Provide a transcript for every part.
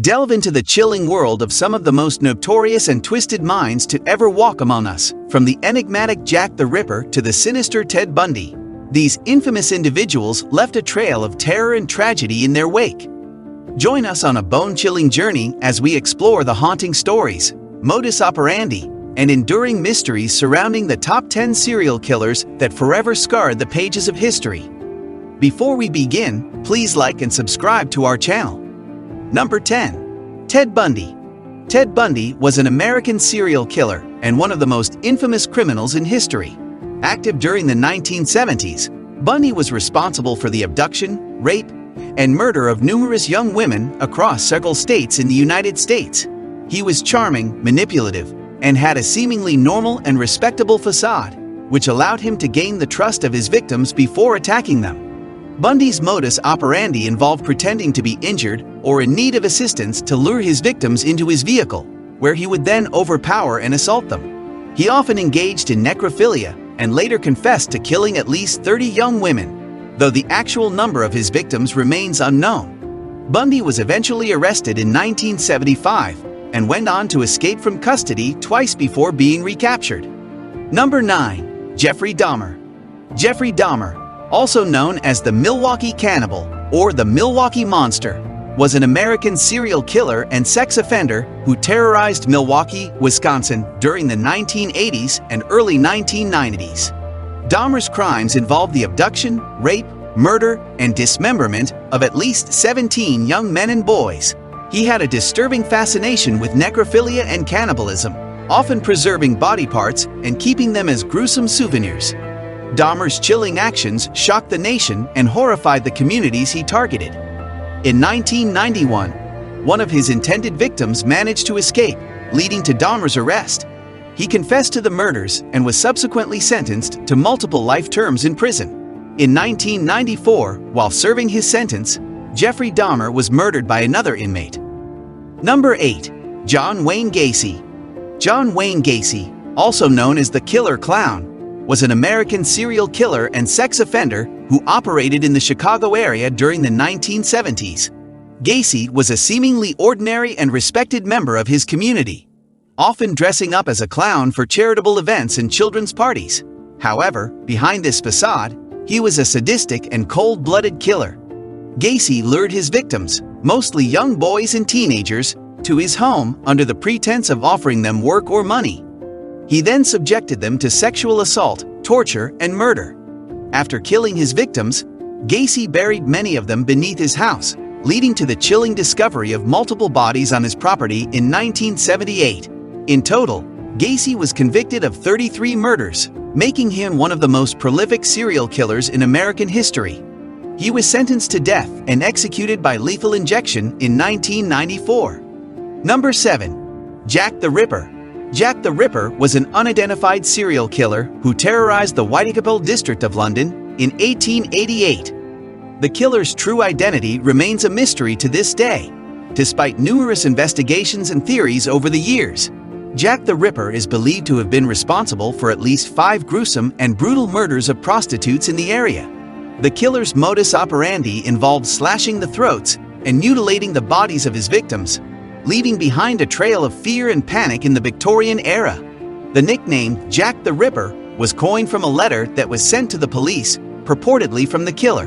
Delve into the chilling world of some of the most notorious and twisted minds to ever walk among us, from the enigmatic Jack the Ripper to the sinister Ted Bundy. These infamous individuals left a trail of terror and tragedy in their wake. Join us on a bone-chilling journey as we explore the haunting stories, modus operandi, and enduring mysteries surrounding the top 10 serial killers that forever scarred the pages of history. Before we begin, please like and subscribe to our channel. Number 10. Ted Bundy. Ted Bundy was an American serial killer and one of the most infamous criminals in history. Active during the 1970s, Bundy was responsible for the abduction, rape, and murder of numerous young women across several states in the United States. He was charming, manipulative, and had a seemingly normal and respectable facade, which allowed him to gain the trust of his victims before attacking them. Bundy's modus operandi involved pretending to be injured or in need of assistance to lure his victims into his vehicle, where he would then overpower and assault them. He often engaged in necrophilia and later confessed to killing at least 30 young women, though the actual number of his victims remains unknown. Bundy was eventually arrested in 1975 and went on to escape from custody twice before being recaptured. Number 9. Jeffrey Dahmer. Jeffrey Dahmer, also known as the Milwaukee Cannibal or the Milwaukee Monster, was an American serial killer and sex offender who terrorized Milwaukee, Wisconsin during the 1980s and early 1990s. Dahmer's crimes involved the abduction, rape, murder, and dismemberment of at least 17 young men and boys. He had a disturbing fascination with necrophilia and cannibalism, often preserving body parts and keeping them as gruesome souvenirs. Dahmer's chilling actions shocked the nation and horrified the communities he targeted. In 1991, one of his intended victims managed to escape, leading to Dahmer's arrest. He confessed to the murders and was subsequently sentenced to multiple life terms in prison. In 1994, while serving his sentence, Jeffrey Dahmer was murdered by another inmate. Number 8. John Wayne Gacy. John Wayne Gacy, also known as the Killer Clown, was an American serial killer and sex offender who operated in the Chicago area during the 1970s. Gacy was a seemingly ordinary and respected member of his community, often dressing up as a clown for charitable events and children's parties. However, behind this facade, he was a sadistic and cold-blooded killer. Gacy lured his victims, mostly young boys and teenagers, to his home under the pretense of offering them work or money. He then subjected them to sexual assault, torture, and murder. After killing his victims, Gacy buried many of them beneath his house, leading to the chilling discovery of multiple bodies on his property in 1978. In total, Gacy was convicted of 33 murders, making him one of the most prolific serial killers in American history. He was sentenced to death and executed by lethal injection in 1994. Number 7. Jack the Ripper. Jack the Ripper was an unidentified serial killer who terrorized the Whitechapel district of London in 1888. The killer's true identity remains a mystery to this day, despite numerous investigations and theories over the years. Jack the Ripper is believed to have been responsible for at least 5 gruesome and brutal murders of prostitutes in the area. The killer's modus operandi involved slashing the throats and mutilating the bodies of his victims, leaving behind a trail of fear and panic in the Victorian era. The nickname Jack the Ripper was coined from a letter that was sent to the police, purportedly from the killer.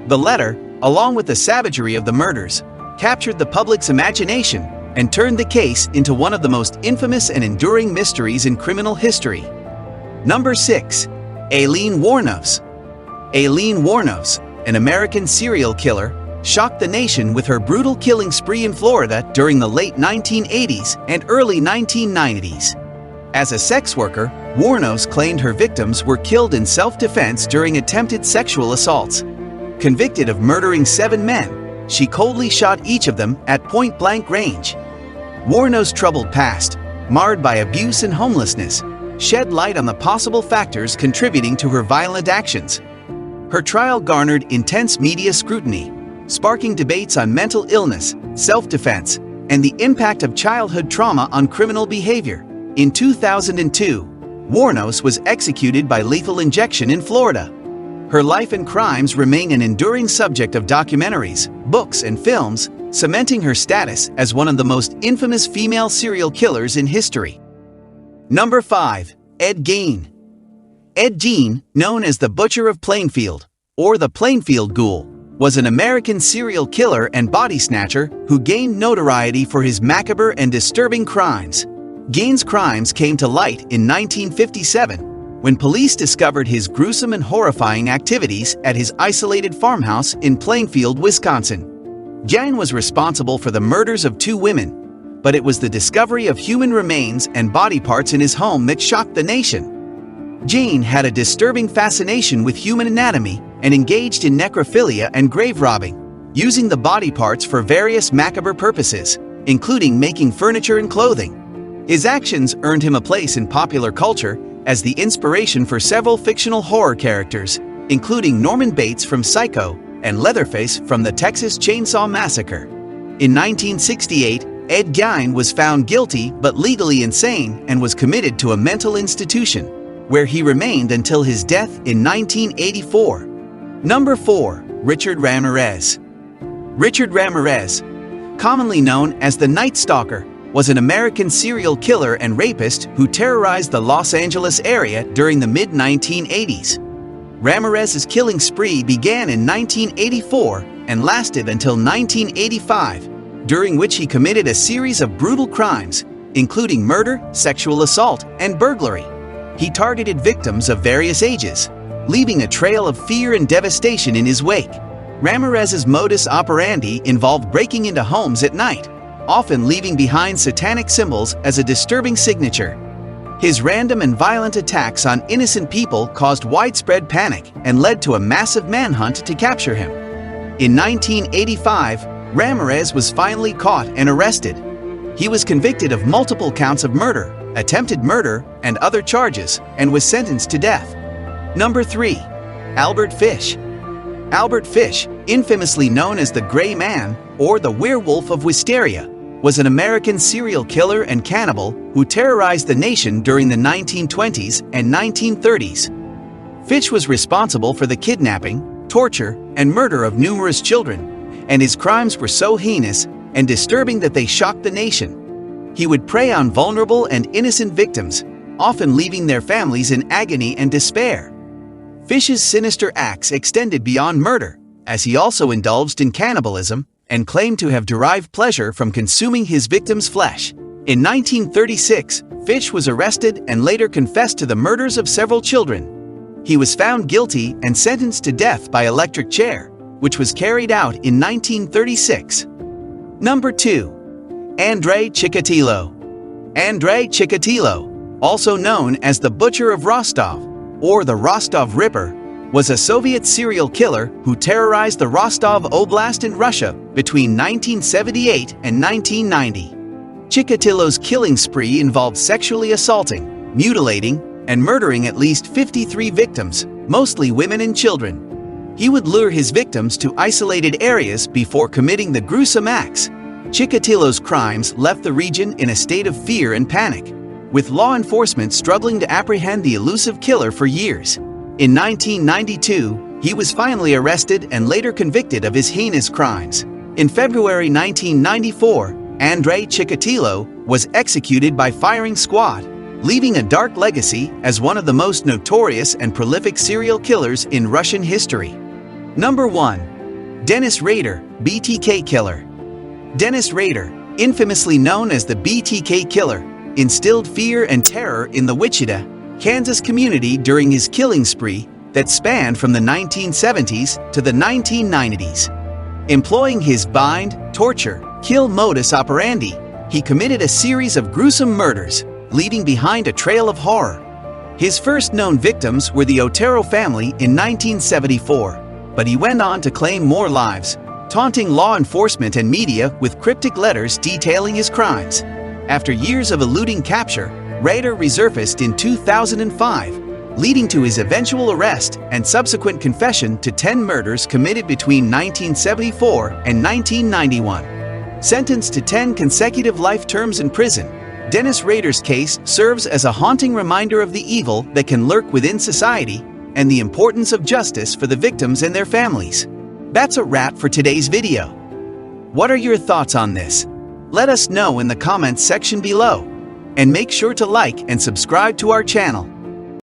The letter, along with the savagery of the murders, captured the public's imagination and turned the case into one of the most infamous and enduring mysteries in criminal history. Number 6. Aileen Wuornos. Aileen Wuornos, an American serial killer, shocked the nation with her brutal killing spree in Florida during the late 1980s and early 1990s. As a sex worker, Wuornos claimed her victims were killed in self-defense during attempted sexual assaults. Convicted of murdering 7 men, she coldly shot each of them at point-blank range. Wuornos' troubled past, marred by abuse and homelessness, shed light on the possible factors contributing to her violent actions. Her trial garnered intense media scrutiny, sparking debates on mental illness, self-defense, and the impact of childhood trauma on criminal behavior. In 2002, Wuornos was executed by lethal injection in Florida. Her life and crimes remain an enduring subject of documentaries, books, and films, cementing her status as one of the most infamous female serial killers in history. Number 5. Ed Gein. Ed Gein, known as the Butcher of Plainfield, or the Plainfield Ghoul, was an American serial killer and body snatcher who gained notoriety for his macabre and disturbing crimes. Gein's crimes came to light in 1957 when police discovered his gruesome and horrifying activities at his isolated farmhouse in Plainfield, Wisconsin. Gein was responsible for the murders of 2 women, but it was the discovery of human remains and body parts in his home that shocked the nation. Gein had a disturbing fascination with human anatomy and engaged in necrophilia and grave robbing, using the body parts for various macabre purposes, including making furniture and clothing. His actions earned him a place in popular culture as the inspiration for several fictional horror characters, including Norman Bates from Psycho and Leatherface from the Texas Chainsaw Massacre. In 1968, Ed Gein was found guilty but legally insane and was committed to a mental institution, where he remained until his death in 1984. Number 4. Richard Ramirez. Richard Ramirez, commonly known as the Night Stalker, was an American serial killer and rapist who terrorized the Los Angeles area during the mid-1980s. Ramirez's killing spree began in 1984 and lasted until 1985, during which he committed a series of brutal crimes, including murder, sexual assault, and burglary. He targeted victims of various ages, leaving a trail of fear and devastation in his wake. Ramirez's modus operandi involved breaking into homes at night, often leaving behind satanic symbols as a disturbing signature. His random and violent attacks on innocent people caused widespread panic and led to a massive manhunt to capture him. In 1985, Ramirez was finally caught and arrested. He was convicted of multiple counts of murder, attempted murder, and other charges, and was sentenced to death. Number 3. Albert Fish. Albert Fish, infamously known as the Gray Man or the Werewolf of Wysteria, was an American serial killer and cannibal who terrorized the nation during the 1920s and 1930s. Fish was responsible for the kidnapping, torture, and murder of numerous children, and his crimes were so heinous and disturbing that they shocked the nation. He would prey on vulnerable and innocent victims, often leaving their families in agony and despair. Fish's sinister acts extended beyond murder, as he also indulged in cannibalism and claimed to have derived pleasure from consuming his victims' flesh. In 1936, Fish was arrested and later confessed to the murders of several children. He was found guilty and sentenced to death by electric chair, which was carried out in 1936. Number 2. Andrei Chikatilo. Andrei Chikatilo, also known as the Butcher of Rostov, or the Rostov Ripper, was a Soviet serial killer who terrorized the Rostov Oblast in Russia between 1978 and 1990. Chikatilo's killing spree involved sexually assaulting, mutilating, and murdering at least 53 victims, mostly women and children. He would lure his victims to isolated areas before committing the gruesome acts. Chikatilo's crimes left the region in a state of fear and panic, with law enforcement struggling to apprehend the elusive killer for years. In 1992, he was finally arrested and later convicted of his heinous crimes. In February 1994, Andrei Chikatilo was executed by firing squad, leaving a dark legacy as one of the most notorious and prolific serial killers in Russian history. Number 1. Dennis Rader, BTK Killer. Dennis Rader, infamously known as the BTK Killer, instilled fear and terror in the Wichita, Kansas community during his killing spree that spanned from the 1970s to the 1990s. Employing his bind, torture, kill modus operandi, he committed a series of gruesome murders, leaving behind a trail of horror. His first known victims were the Otero family in 1974, but he went on to claim more lives, taunting law enforcement and media with cryptic letters detailing his crimes. After years of eluding capture, Rader resurfaced in 2005, leading to his eventual arrest and subsequent confession to 10 murders committed between 1974 and 1991. Sentenced to 10 consecutive life terms in prison, Dennis Rader's case serves as a haunting reminder of the evil that can lurk within society and the importance of justice for the victims and their families. That's a wrap for today's video. What are your thoughts on this? Let us know in the comments section below. And make sure to like and subscribe to our channel.